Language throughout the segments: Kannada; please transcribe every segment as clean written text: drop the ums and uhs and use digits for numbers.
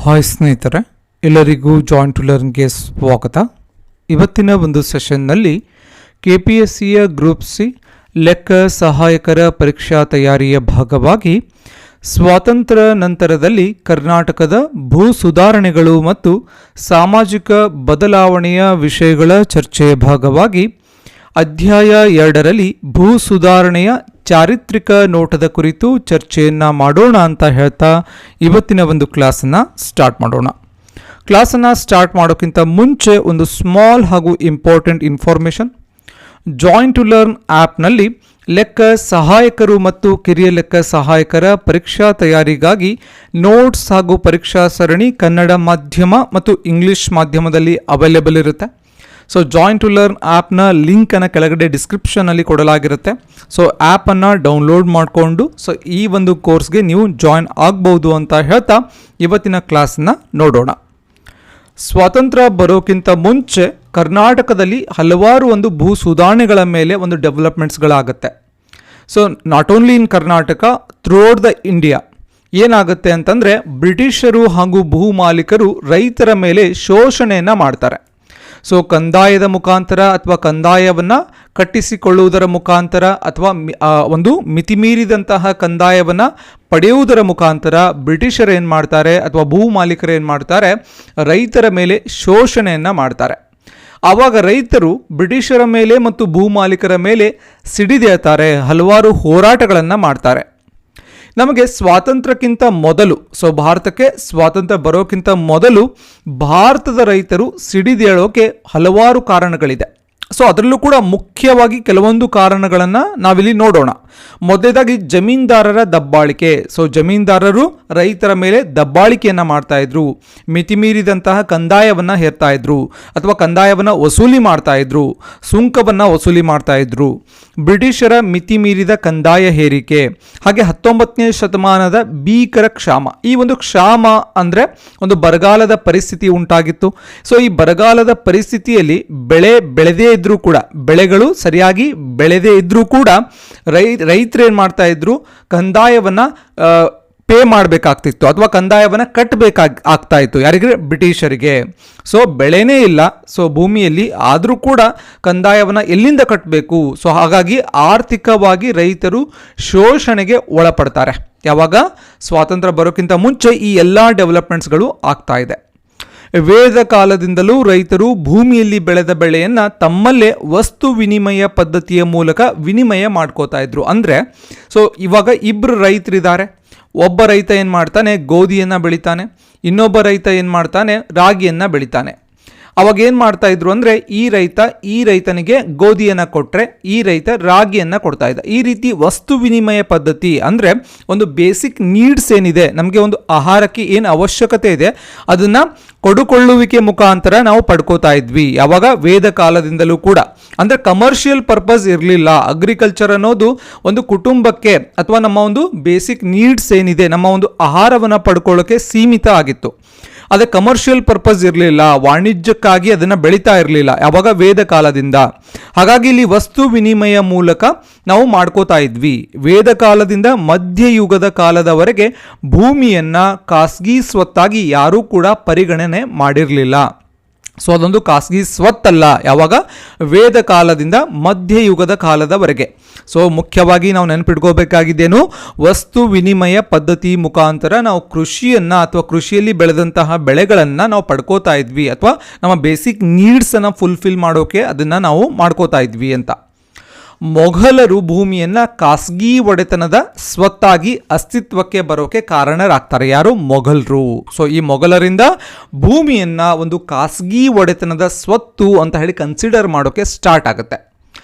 ಹಾಯ್ ಸ್ನೇಹಿತರೆ, ಎಲ್ಲರಿಗೂ ಜಾಯಿನ್ ಟು ಲರ್ನ್ಗೆ ಸ್ವಾಗತ. ಇವತ್ತಿನ ಒಂದು ಸೆಷನ್ನಲ್ಲಿ KPSCಯ ಗ್ರೂಪ್ ಸಿ ಲೆಕ್ಕ ಸಹಾಯಕರ ಪರೀಕ್ಷಾ ತಯಾರಿಯ ಭಾಗವಾಗಿ ಸ್ವಾತಂತ್ರ್ಯ ನಂತರದಲ್ಲಿ ಕರ್ನಾಟಕದ ಭೂ ಸುಧಾರಣೆಗಳು ಮತ್ತು ಸಾಮಾಜಿಕ ಬದಲಾವಣೆಯ ವಿಷಯಗಳ ಚರ್ಚೆಯ ಭಾಗವಾಗಿ ಅಧ್ಯಾಯ 2ರಲ್ಲಿ ಭೂ ಸುಧಾರಣೆಯ ಚಾರಿತ್ರಿಕ ನೋಟದ ಕುರಿತು ಚರ್ಚೆಯನ್ನು ಮಾಡೋಣ ಅಂತ ಹೇಳ್ತಾ ಇವತ್ತಿನ ಒಂದು ಕ್ಲಾಸನ್ನು ಸ್ಟಾರ್ಟ್ ಮಾಡೋಣ. ಕ್ಲಾಸನ್ನು ಸ್ಟಾರ್ಟ್ ಮಾಡೋಕ್ಕಿಂತ ಮುಂಚೆ ಒಂದು ಸ್ಮಾಲ್ ಹಾಗೂ important information. Join to learn ಆ್ಯಪ್ನಲ್ಲಿ ಲೆಕ್ಕ ಸಹಾಯಕರು ಮತ್ತು ಕಿರಿಯ ಲೆಕ್ಕ ಸಹಾಯಕರ ಪರೀಕ್ಷಾ ತಯಾರಿಗಾಗಿ ನೋಟ್ಸ್ ಹಾಗೂ ಪರೀಕ್ಷಾ ಸರಣಿ ಕನ್ನಡ ಮಾಧ್ಯಮ ಮತ್ತು ಇಂಗ್ಲಿಷ್ ಮಾಧ್ಯಮದಲ್ಲಿ ಅವೈಲೇಬಲ್ ಇರುತ್ತೆ. ಸೊ ಜಾಯಿನ್ ಟು ಲರ್ನ್ ಆ್ಯಪ್ನ ಲಿಂಕನ್ನು ಕೆಳಗಡೆ ಡಿಸ್ಕ್ರಿಪ್ಷನಲ್ಲಿ ಕೊಡಲಾಗಿರುತ್ತೆ. ಸೊ ಆ್ಯಪನ್ನು ಡೌನ್ಲೋಡ್ ಮಾಡಿಕೊಂಡು ಈ ಒಂದು ಕೋರ್ಸ್ಗೆ ನೀವು ಜಾಯಿನ್ ಆಗ್ಬೋದು ಅಂತ ಹೇಳ್ತಾ ಇವತ್ತಿನ ಕ್ಲಾಸನ್ನು ನೋಡೋಣ. ಸ್ವಾತಂತ್ರ್ಯ ಬರೋಕ್ಕಿಂತ ಮುಂಚೆ ಕರ್ನಾಟಕದಲ್ಲಿ ಹಲವಾರು ಒಂದು ಭೂ ಸುಧಾರಣೆಗಳ ಮೇಲೆ ಒಂದು ಡೆವಲಪ್ಮೆಂಟ್ಸ್ಗಳಾಗುತ್ತೆ. So not only in Karnataka, throughout the India ಏನಾಗುತ್ತೆ ಅಂತಂದರೆ ಬ್ರಿಟಿಷರು ಹಾಗೂ ಭೂ ಮಾಲೀಕರು ರೈತರ ಮೇಲೆ ಶೋಷಣೆಯನ್ನು ಮಾಡ್ತಾರೆ. ಸೊ ಕಂದಾಯದ ಮುಖಾಂತರ ಅಥವಾ ಕಂದಾಯವನ್ನು ಕಟ್ಟಿಸಿಕೊಳ್ಳುವುದರ ಮುಖಾಂತರ ಅಥವಾ ಒಂದು ಮಿತಿಮೀರಿದಂತಹ ಕಂದಾಯವನ್ನು ಪಡೆಯುವುದರ ಮುಖಾಂತರ ಬ್ರಿಟಿಷರು ಏನು ಮಾಡ್ತಾರೆ ಅಥವಾ ಭೂ ಮಾಲೀಕರು ಏನು ಮಾಡ್ತಾರೆ, ರೈತರ ಮೇಲೆ ಶೋಷಣೆಯನ್ನು ಮಾಡ್ತಾರೆ. ಆವಾಗ ರೈತರು ಬ್ರಿಟಿಷರ ಮೇಲೆ ಮತ್ತು ಭೂ ಮಾಲೀಕರ ಮೇಲೆ ಸಿಡಿದೇಳ್ತಾರೆ, ಹಲವಾರು ಹೋರಾಟಗಳನ್ನು ಮಾಡ್ತಾರೆ. ನಮಗೆ ಸ್ವಾತಂತ್ರ್ಯಕ್ಕಿಂತ ಮೊದಲು, ಭಾರತಕ್ಕೆ ಸ್ವಾತಂತ್ರ್ಯ ಬರೋಕ್ಕಿಂತ ಮೊದಲು ಭಾರತದ ರೈತರು ಸಿಡಿದೇಳೋಕೆ ಹಲವಾರು ಕಾರಣಗಳಿದೆ. ಅದರಲ್ಲೂ ಕೂಡ ಮುಖ್ಯವಾಗಿ ಕೆಲವೊಂದು ಕಾರಣಗಳನ್ನು ನಾವಿಲ್ಲಿ ನೋಡೋಣ. ಮೊದಲೇದಾಗಿ ಜಮೀನ್ದಾರರ ದಬ್ಬಾಳಿಕೆ. ಜಮೀನ್ದಾರರು ರೈತರ ಮೇಲೆ ದಬ್ಬಾಳಿಕೆಯನ್ನು ಮಾಡ್ತಾ ಇದ್ರು, ಮಿತಿಮೀರಿದಂತಹ ಕಂದಾಯವನ್ನು ಹೇರ್ತಾ ಇದ್ರು ಅಥವಾ ಕಂದಾಯವನ್ನು ವಸೂಲಿ ಮಾಡ್ತಾ ಇದ್ರು, ಸುಂಕವನ್ನು ವಸೂಲಿ ಮಾಡ್ತಾ ಇದ್ರು. ಬ್ರಿಟಿಷರ ಮಿತಿಮೀರಿದ ಕಂದಾಯ ಹೇರಿಕೆ, ಹಾಗೆ 19ನೇ ಶತಮಾನದ ಭೀಕರ ಕ್ಷಾಮ. ಈ ಒಂದು ಕ್ಷಾಮ ಅಂದರೆ ಒಂದು ಬರಗಾಲದ ಪರಿಸ್ಥಿತಿ ಉಂಟಾಗಿತ್ತು. ಈ ಬರಗಾಲದ ಪರಿಸ್ಥಿತಿಯಲ್ಲಿ ಬೆಳೆದೇ ಇದ್ರೂ ಕೂಡ, ಬೆಳೆಗಳು ಸರಿಯಾಗಿ ಬೆಳೆದೇ ಇದ್ರೂ ಕೂಡ ರೈತರು ಏನು ಮಾಡ್ತಾ ಇದ್ರು, ಕಂದಾಯವನ್ನು ಪೇ ಮಾಡಬೇಕಾಗ್ತಿತ್ತು ಅಥವಾ ಕಂದಾಯವನ್ನು ಕಟ್ಟಬೇಕಾಗ್ತಾ ಇತ್ತು. ಯಾರಿಗೆ? ಬ್ರಿಟಿಷರಿಗೆ. ಬೆಳೆನೇ ಇಲ್ಲ ಭೂಮಿಯಲ್ಲಿ, ಆದರೂ ಕೂಡ ಕಂದಾಯವನ್ನು ಎಲ್ಲಿಂದ ಕಟ್ಟಬೇಕು? ಹಾಗಾಗಿ ಆರ್ಥಿಕವಾಗಿ ರೈತರು ಶೋಷಣೆಗೆ ಒಳಪಡ್ತಾರೆ. ಯಾವಾಗ? ಸ್ವಾತಂತ್ರ್ಯ ಬರೋಕ್ಕಿಂತ ಮುಂಚೆ ಈ ಎಲ್ಲ ಡೆವಲಪ್ಮೆಂಟ್ಸ್ಗಳು ಆಗ್ತಾ ಇದೆ. ವೇದ ಕಾಲದಿಂದಲೂ ರೈತರು ಭೂಮಿಯಲ್ಲಿ ಬೆಳೆದ ಬೆಳೆಯನ್ನು ತಮ್ಮಲ್ಲೇ ವಸ್ತು ವಿನಿಮಯ ಪದ್ಧತಿಯ ಮೂಲಕ ವಿನಿಮಯ ಮಾಡ್ಕೋತಾ ಇದ್ರು. ಅಂದರೆ ಇವಾಗ ಇಬ್ಬರು ರೈತರಿದ್ದಾರೆ. ಒಬ್ಬ ರೈತ ಏನು ಮಾಡ್ತಾನೆ, ಗೋಧಿಯನ್ನು ಬೆಳಿತಾನೆ. ಇನ್ನೊಬ್ಬ ರೈತ ಏನು ಮಾಡ್ತಾನೆ, ರಾಗಿಯನ್ನು ಬೆಳಿತಾನೆ. ಅವಾಗ ಏನು ಮಾಡ್ತಾ ಇದ್ರು ಅಂದರೆ ಈ ರೈತನಿಗೆ ಗೋಧಿಯನ್ನು ಕೊಟ್ಟರೆ ಈ ರೈತ ರಾಗಿಯನ್ನು ಕೊಡ್ತಾ ಇದ್ದ. ಈ ರೀತಿ ವಸ್ತು ವಿನಿಮಯ ಪದ್ಧತಿ ಅಂದರೆ ಒಂದು ಬೇಸಿಕ್ ನೀಡ್ಸ್ ಏನಿದೆ, ನಮಗೆ ಒಂದು ಆಹಾರಕ್ಕೆ ಏನು ಅವಶ್ಯಕತೆ ಇದೆ ಅದನ್ನು ಕೊಡುಕೊಳ್ಳುವಿಕೆ ಮುಖಾಂತರ ನಾವು ಪಡ್ಕೋತಾ ಇದ್ವಿ. ಯಾವಾಗ? ವೇದ ಕಾಲದಿಂದಲೂ ಕೂಡ. ಅಂದರೆ ಕಮರ್ಷಿಯಲ್ ಪರ್ಪಸ್ ಇರಲಿಲ್ಲ. ಅಗ್ರಿಕಲ್ಚರ್ ಅನ್ನೋದು ಒಂದು ಕುಟುಂಬಕ್ಕೆ ಅಥವಾ ನಮ್ಮ ಒಂದು ಬೇಸಿಕ್ ನೀಡ್ಸ್ ಏನಿದೆ, ನಮ್ಮ ಒಂದು ಆಹಾರವನ್ನು ಪಡ್ಕೊಳ್ಳೋಕ್ಕೆ ಸೀಮಿತ ಆಗಿತ್ತು. ಅದೇ ಕಮರ್ಷಿಯಲ್ ಪರ್ಪಸ್ ಇರಲಿಲ್ಲ, ವಾಣಿಜ್ಯಕ್ಕಾಗಿ ಅದನ್ನು ಬೆಳೀತಾ ಇರಲಿಲ್ಲ ಯಾವಾಗ? ವೇದ ಕಾಲದಿಂದ. ಹಾಗಾಗಿ ಇಲ್ಲಿ ವಸ್ತು ವಿನಿಮಯ ಮೂಲಕ ನಾವು ಮಾಡ್ಕೋತಾ ಇದ್ವಿ. ವೇದ ಕಾಲದಿಂದ ಮಧ್ಯಯುಗದ ಕಾಲದವರೆಗೆ ಭೂಮಿಯನ್ನು ಖಾಸಗಿ ಸ್ವತ್ತಾಗಿ ಯಾರೂ ಕೂಡ ಪರಿಗಣನೆ ಮಾಡಿರಲಿಲ್ಲ. ಅದೊಂದು ಖಾಸಗಿ ಸ್ವತ್ತಲ್ಲ. ಯಾವಾಗ? ವೇದ ಕಾಲದಿಂದ ಮಧ್ಯಯುಗದ ಕಾಲದವರೆಗೆ. ಮುಖ್ಯವಾಗಿ ನಾವು ನೆನಪಿಟ್ಕೋಬೇಕಾಗಿದ್ದೇನು, ವಸ್ತು ವಿನಿಮಯ ಪದ್ಧತಿ ಮುಖಾಂತರ ನಾವು ಕೃಷಿಯನ್ನು ಅಥವಾ ಕೃಷಿಯಲ್ಲಿ ಬೆಳೆದಂತಹ ಬೆಳೆಗಳನ್ನು ನಾವು ಪಡ್ಕೋತಾ ಇದ್ವಿ ಅಥವಾ ನಮ್ಮ ಬೇಸಿಕ್ ನೀಡ್ಸನ್ನು ಫುಲ್ಫಿಲ್ ಮಾಡೋಕೆ ಅದನ್ನು ನಾವು ಮಾಡ್ಕೋತಾ ಇದ್ವಿ ಅಂತ. ಮೊಘಲರು ಭೂಮಿಯನ್ನು ಖಾಸಗಿ ಒಡೆತನದ ಸ್ವತ್ತಾಗಿ ಅಸ್ತಿತ್ವಕ್ಕೆ ಬರೋಕೆ ಕಾರಣರಾಗ್ತಾರೆ. ಯಾರು? ಮೊಘಲರು. ಈ ಮೊಘಲರಿಂದ ಭೂಮಿಯನ್ನು ಒಂದು ಖಾಸಗಿ ಒಡೆತನದ ಸ್ವತ್ತು ಅಂತ ಹೇಳಿ ಕನ್ಸಿಡರ್ ಮಾಡೋಕೆ ಸ್ಟಾರ್ಟ್ ಆಗುತ್ತೆ.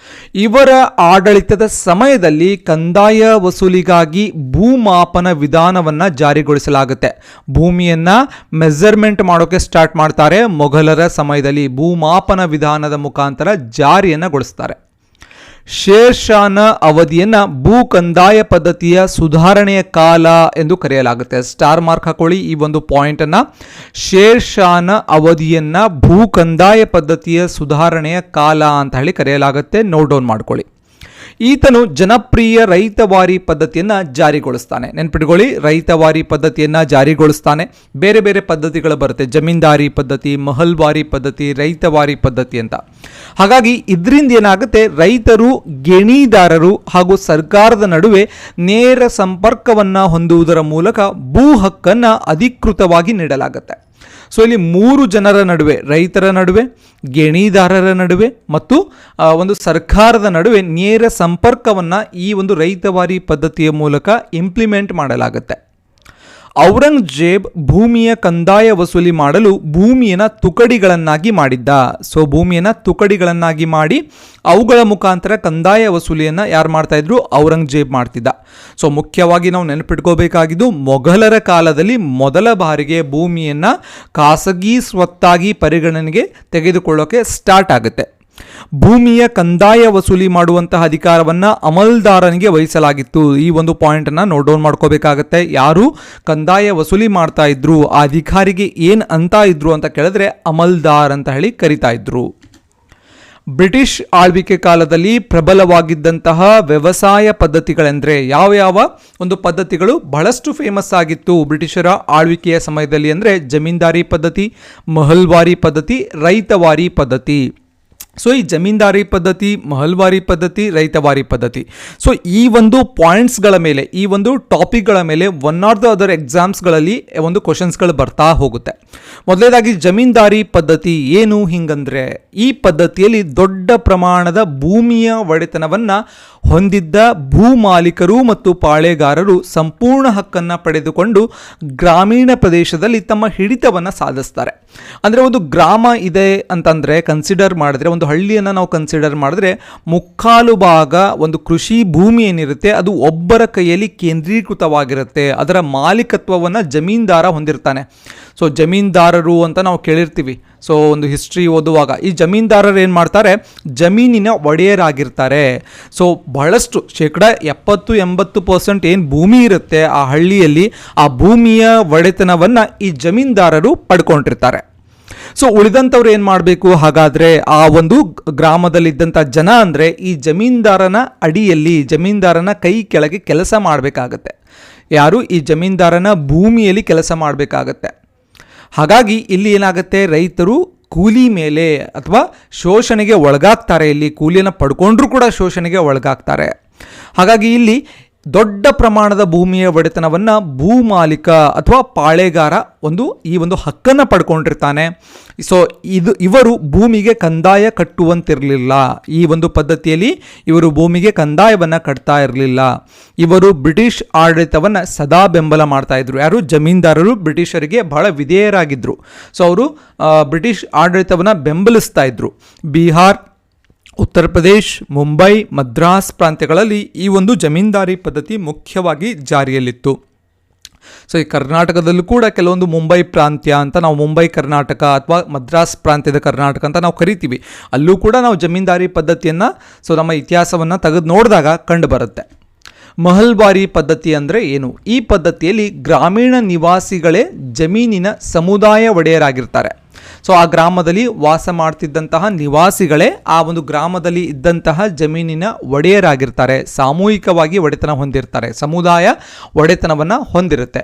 ಇವರ ಆಡಳಿತದ ಸಮಯದಲ್ಲಿ ಕಂದಾಯ ವಸೂಲಿಗಾಗಿ ಭೂಮಾಪನ ವಿಧಾನವನ್ನು ಜಾರಿಗೊಳಿಸಲಾಗುತ್ತೆ. ಭೂಮಿಯನ್ನು ಮೆಜರ್ಮೆಂಟ್ ಮಾಡೋಕೆ ಸ್ಟಾರ್ಟ್ ಮಾಡ್ತಾರೆ. ಮೊಘಲರ ಸಮಯದಲ್ಲಿ ಭೂಮಾಪನ ವಿಧಾನದ ಮುಖಾಂತರ ಜಾರಿಯನ್ನು ಗೊಳಿಸ್ತಾರೆ. ಶೇರ್ ಶಾನ ಅವಧಿಯನ್ನು ಭೂ ಕಂದಾಯ ಪದ್ಧತಿಯ ಸುಧಾರಣೆಯ ಕಾಲ ಎಂದು ಕರೆಯಲಾಗುತ್ತೆ. ಸ್ಟಾರ್ ಮಾರ್ಕ್ ಹಾಕೊಳ್ಳಿ ಈ ಒಂದು ಪಾಯಿಂಟನ್ನು. ಶೇರ್ ಶಾನ ಅವಧಿಯನ್ನು ಭೂ ಕಂದಾಯ ಪದ್ಧತಿಯ ಸುಧಾರಣೆಯ ಕಾಲ ಅಂತ ಹೇಳಿ ಕರೆಯಲಾಗುತ್ತೆ. ನೋಟ್ ಡೌನ್ ಮಾಡ್ಕೊಳ್ಳಿ. ಈತನು ಜನಪ್ರಿಯ ರೈತವಾರಿ ಪದ್ಧತಿಯನ್ನು ಜಾರಿಗೊಳಿಸ್ತಾನೆ. ನೆನ್ಪಿಟ್ಕೊಳ್ಳಿ, ರೈತವಾರಿ ಪದ್ಧತಿಯನ್ನು ಜಾರಿಗೊಳಿಸ್ತಾನೆ. ಬೇರೆ ಬೇರೆ ಪದ್ಧತಿಗಳು ಬರುತ್ತೆ, ಜಮೀನ್ದಾರಿ ಪದ್ಧತಿ, ಮಹಲ್ವಾರಿ ಪದ್ಧತಿ, ರೈತವಾರಿ ಪದ್ಧತಿ ಅಂತ. ಹಾಗಾಗಿ ಇದರಿಂದ ಏನಾಗುತ್ತೆ, ರೈತರು, ಗೇಣಿದಾರರು ಹಾಗೂ ಸರ್ಕಾರದ ನಡುವೆ ನೇರ ಸಂಪರ್ಕವನ್ನು ಹೊಂದುವುದರ ಮೂಲಕ ಭೂ ಹಕ್ಕನ್ನು ಅಧಿಕೃತವಾಗಿ ನೀಡಲಾಗುತ್ತೆ. ಸೊ ಇಲ್ಲಿ 3 ಜನರ ನಡುವೆ, ರೈತರ ನಡುವೆ, ಗೇಣಿದಾರರ ನಡುವೆ ಮತ್ತು ಒಂದು ಸರ್ಕಾರದ ನಡುವೆ ನೇರ ಸಂಪರ್ಕವನ್ನು ಈ ಒಂದು ರೈತವಾರಿ ಪದ್ಧತಿಯ ಮೂಲಕ ಇಂಪ್ಲಿಮೆಂಟ್ ಮಾಡಲಾಗುತ್ತೆ. ಔರಂಗಜೇಬ್ ಭೂಮಿಯ ಕಂದಾಯ ವಸೂಲಿ ಮಾಡಲು ಭೂಮಿಯನ್ನು ತುಕಡಿಗಳನ್ನಾಗಿ ಮಾಡಿದ್ದ. ಸೊ ಭೂಮಿಯನ್ನು ತುಕಡಿಗಳನ್ನಾಗಿ ಮಾಡಿ ಅವುಗಳ ಮುಖಾಂತರ ಕಂದಾಯ ವಸೂಲಿಯನ್ನು ಯಾರು ಮಾಡ್ತಾ ಇದ್ರು? ಔರಂಗಜೇಬ್ ಮಾಡ್ತಿದ್ದ. ಸೊ ಮುಖ್ಯವಾಗಿ ನಾವು ನೆನಪಿಟ್ಕೋಬೇಕಾಗಿದ್ದು, ಮೊಘಲರ ಕಾಲದಲ್ಲಿ ಮೊದಲ ಬಾರಿಗೆ ಭೂಮಿಯನ್ನು ಖಾಸಗಿ ಸ್ವತ್ತಾಗಿ ಪರಿಗಣನೆಗೆ ತೆಗೆದುಕೊಳ್ಳೋಕೆ ಸ್ಟಾರ್ಟ್ ಆಗುತ್ತೆ. ಭೂಮಿಯ ಕಂದಾಯ ವಸೂಲಿ ಮಾಡುವಂತಹ ಅಧಿಕಾರವನ್ನು ಅಮಲ್ದಾರನಿಗೆ ವಹಿಸಲಾಗಿತ್ತು. ಈ ಒಂದು ಪಾಯಿಂಟನ್ನು ನೋಟ್ ಡೌನ್ ಮಾಡ್ಕೋಬೇಕಾಗತ್ತೆ. ಯಾರು ಕಂದಾಯ ವಸೂಲಿ ಮಾಡ್ತಾ ಇದ್ರು, ಆ ಅಧಿಕಾರಿಗೆ ಏನು ಅಂತ ಇದ್ರು ಅಂತ ಕೇಳಿದ್ರೆ ಅಮಲ್ದಾರ್ ಅಂತ ಹೇಳಿ ಕರಿತಾ ಇದ್ರು. ಬ್ರಿಟಿಷ್ ಆಳ್ವಿಕೆ ಕಾಲದಲ್ಲಿ ಪ್ರಬಲವಾಗಿದ್ದಂತಹ ವ್ಯವಸಾಯ ಪದ್ಧತಿಗಳೆಂದರೆ ಯಾವ ಒಂದು ಪದ್ಧತಿಗಳು ಬಹಳಷ್ಟು ಫೇಮಸ್ ಆಗಿತ್ತು ಬ್ರಿಟಿಷರ ಆಳ್ವಿಕೆಯ ಸಮಯದಲ್ಲಿ ಅಂದರೆ ಜಮೀನ್ದಾರಿ ಪದ್ಧತಿ, ಮಹಲ್ವಾರಿ ಪದ್ಧತಿ, ರೈತವಾರಿ ಪದ್ಧತಿ. ಸೊ ಈ ಜಮೀನ್ದಾರಿ ಪದ್ಧತಿ, ಮಹಲ್ವಾರಿ ಪದ್ಧತಿ, ರೈತವಾರಿ ಪದ್ಧತಿ, ಸೊ ಈ ಒಂದು ಪಾಯಿಂಟ್ಸ್ಗಳ ಮೇಲೆ, ಈ ಒಂದು ಟಾಪಿಕ್ಗಳ ಮೇಲೆ ಒನ್ ಆರ್ ದ ಅದರ್ ಎಕ್ಸಾಮ್ಸ್ಗಳಲ್ಲಿ ಒಂದು ಕ್ವಶನ್ಸ್ಗಳು ಬರ್ತಾ ಹೋಗುತ್ತೆ. ಮೊದಲನೇದಾಗಿ ಜಮೀನ್ದಾರಿ ಪದ್ಧತಿ ಏನು ಹಿಂಗಂದ್ರೆ, ಈ ಪದ್ಧತಿಯಲ್ಲಿ ದೊಡ್ಡ ಪ್ರಮಾಣದ ಭೂಮಿಯ ಒಡೆತನವನ್ನು ಹೊಂದಿದ್ದ ಭೂ ಮಾಲೀಕರು ಮತ್ತು ಪಾಳೆಗಾರರು ಸಂಪೂರ್ಣ ಹಕ್ಕನ್ನು ಪಡೆದುಕೊಂಡು ಗ್ರಾಮೀಣ ಪ್ರದೇಶದಲ್ಲಿ ತಮ್ಮ ಹಿಡಿತವನ್ನು ಸಾಧಿಸ್ತಾರೆ. ಅಂದರೆ ಒಂದು ಗ್ರಾಮ ಇದೆ ಅಂತಂದರೆ ಕನ್ಸಿಡರ್ ಮಾಡಿದ್ರೆ, ಒಂದು ಹಳ್ಳಿಯನ್ನು ನಾವು ಕನ್ಸಿಡರ್ ಮಾಡಿದ್ರೆ, ಮುಕ್ಕಾಲು ಭಾಗ ಒಂದು ಕೃಷಿ ಭೂಮಿ ಏನಿರುತ್ತೆ ಅದು ಒಬ್ಬರ ಕೈಯಲ್ಲಿ ಕೇಂದ್ರೀಕೃತವಾಗಿರುತ್ತೆ. ಅದರ ಮಾಲೀಕತ್ವವನ್ನು ಜಮೀನ್ದಾರ ಹೊಂದಿರ್ತಾನೆ. ಸೊ ಜಮೀನ್ದಾರರು ಅಂತ ನಾವು ಕೇಳಿರ್ತೀವಿ. ಸೊ ಒಂದು ಹಿಸ್ಟ್ರಿ ಓದುವಾಗ ಈ ಜಮೀನ್ದಾರರು ಏನು ಮಾಡ್ತಾರೆ, ಜಮೀನಿನ ಒಡೆಯರಾಗಿರ್ತಾರೆ. ಸೊ ಬಹಳಷ್ಟು 70-80% ಏನು ಭೂಮಿ ಇರುತ್ತೆ ಆ ಹಳ್ಳಿಯಲ್ಲಿ, ಆ ಭೂಮಿಯ ಒಡೆತನವನ್ನು ಈ ಜಮೀನ್ದಾರರು ಪಡ್ಕೊಂಡಿರ್ತಾರೆ. ಸೊ ಉಳಿದಂಥವ್ರು ಏನು ಮಾಡಬೇಕು, ಹಾಗಾದರೆ ಆ ಒಂದು ಗ್ರಾಮದಲ್ಲಿದ್ದಂಥ ಜನ ಅಂದರೆ ಈ ಜಮೀನ್ದಾರನ ಅಡಿಯಲ್ಲಿ, ಜಮೀನ್ದಾರನ ಕೈ ಕೆಳಗೆ ಕೆಲಸ ಮಾಡಬೇಕಾಗತ್ತೆ. ಯಾರು? ಈ ಜಮೀನ್ದಾರನ ಭೂಮಿಯಲ್ಲಿ ಕೆಲಸ ಮಾಡಬೇಕಾಗತ್ತೆ. ಹಾಗಾಗಿ ಇಲ್ಲಿ ಏನಾಗುತ್ತೆ, ರೈತರು ಕೂಲಿ ಮೇಲೆ ಅಥವಾ ಶೋಷಣೆಗೆ ಒಳಗಾಗ್ತಾರೆ. ಇಲ್ಲಿ ಕೂಲಿಯನ್ನು ಪಡ್ಕೊಂಡ್ರೂ ಕೂಡ ಶೋಷಣೆಗೆ ಒಳಗಾಗ್ತಾರೆ. ಹಾಗಾಗಿ ಇಲ್ಲಿ ದೊಡ್ಡ ಪ್ರಮಾಣದ ಭೂಮಿಯ ಒಡೆತನವನ್ನು ಭೂ ಮಾಲೀಕ ಅಥವಾ ಪಾಳೆಗಾರ ಈ ಒಂದು ಹಕ್ಕನ್ನು ಪಡ್ಕೊಂಡಿರ್ತಾನೆ. ಸೊ ಇವರು ಭೂಮಿಗೆ ಕಂದಾಯ ಕಟ್ಟುವಂತಿರಲಿಲ್ಲ. ಈ ಒಂದು ಪದ್ಧತಿಯಲ್ಲಿ ಇವರು ಭೂಮಿಗೆ ಕಂದಾಯವನ್ನು ಕಟ್ತಾ ಇರಲಿಲ್ಲ. ಇವರು ಬ್ರಿಟಿಷ್ ಆಡಳಿತವನ್ನು ಸದಾ ಬೆಂಬಲ ಮಾಡ್ತಾ ಇದ್ರು. ಯಾರು? ಜಮೀನ್ದಾರರು ಬ್ರಿಟಿಷರಿಗೆ ಬಹಳ ವಿಧೇಯರಾಗಿದ್ದರು. ಸೊ ಅವರು ಬ್ರಿಟಿಷ್ ಆಡಳಿತವನ್ನು ಬೆಂಬಲಿಸ್ತಾ ಇದ್ರು. ಬಿಹಾರ್, ಉತ್ತರ ಪ್ರದೇಶ್, ಮುಂಬೈ, ಮದ್ರಾಸ್ ಪ್ರಾಂತ್ಯಗಳಲ್ಲಿ ಈ ಒಂದು ಜಮೀನ್ದಾರಿ ಪದ್ಧತಿ ಮುಖ್ಯವಾಗಿ ಜಾರಿಯಲ್ಲಿತ್ತು. ಸೊ ಈ ಕರ್ನಾಟಕದಲ್ಲೂ ಕೂಡ ಕೆಲವೊಂದು ಮುಂಬೈ ಪ್ರಾಂತ್ಯ ಅಂತ ನಾವು ಮುಂಬೈ ಕರ್ನಾಟಕ ಅಥವಾ ಮದ್ರಾಸ್ ಪ್ರಾಂತ್ಯದ ಕರ್ನಾಟಕ ಅಂತ ನಾವು ಕರಿತೀವಿ. ಅಲ್ಲೂ ಕೂಡ ನಾವು ಜಮೀನ್ದಾರಿ ಪದ್ಧತಿಯನ್ನು ನಮ್ಮ ಇತಿಹಾಸವನ್ನು ತೆಗೆದು ನೋಡಿದಾಗ ಕಂಡು ಬರುತ್ತೆ. ಮಹಲ್ವಾರಿ ಪದ್ಧತಿ ಅಂದರೆ ಏನು? ಈ ಪದ್ಧತಿಯಲ್ಲಿ ಗ್ರಾಮೀಣ ನಿವಾಸಿಗಳೇ ಜಮೀನಿನ ಸಮುದಾಯ ಒಡೆಯರಾಗಿರ್ತಾರೆ. ಸೊ ಆ ಗ್ರಾಮದಲ್ಲಿ ವಾಸ ಮಾಡ್ತಿದ್ದಂತಹ ನಿವಾಸಿಗಳೇ ಆ ಒಂದು ಗ್ರಾಮದಲ್ಲಿ ಇದ್ದಂತಹ ಜಮೀನಿನ ಒಡೆಯರಾಗಿರ್ತಾರೆ. ಸಾಮೂಹಿಕವಾಗಿ ಒಡೆತನ ಹೊಂದಿರ್ತಾರೆ. ಸಮುದಾಯ ಒಡೆತನವನ್ನು ಹೊಂದಿರುತ್ತೆ.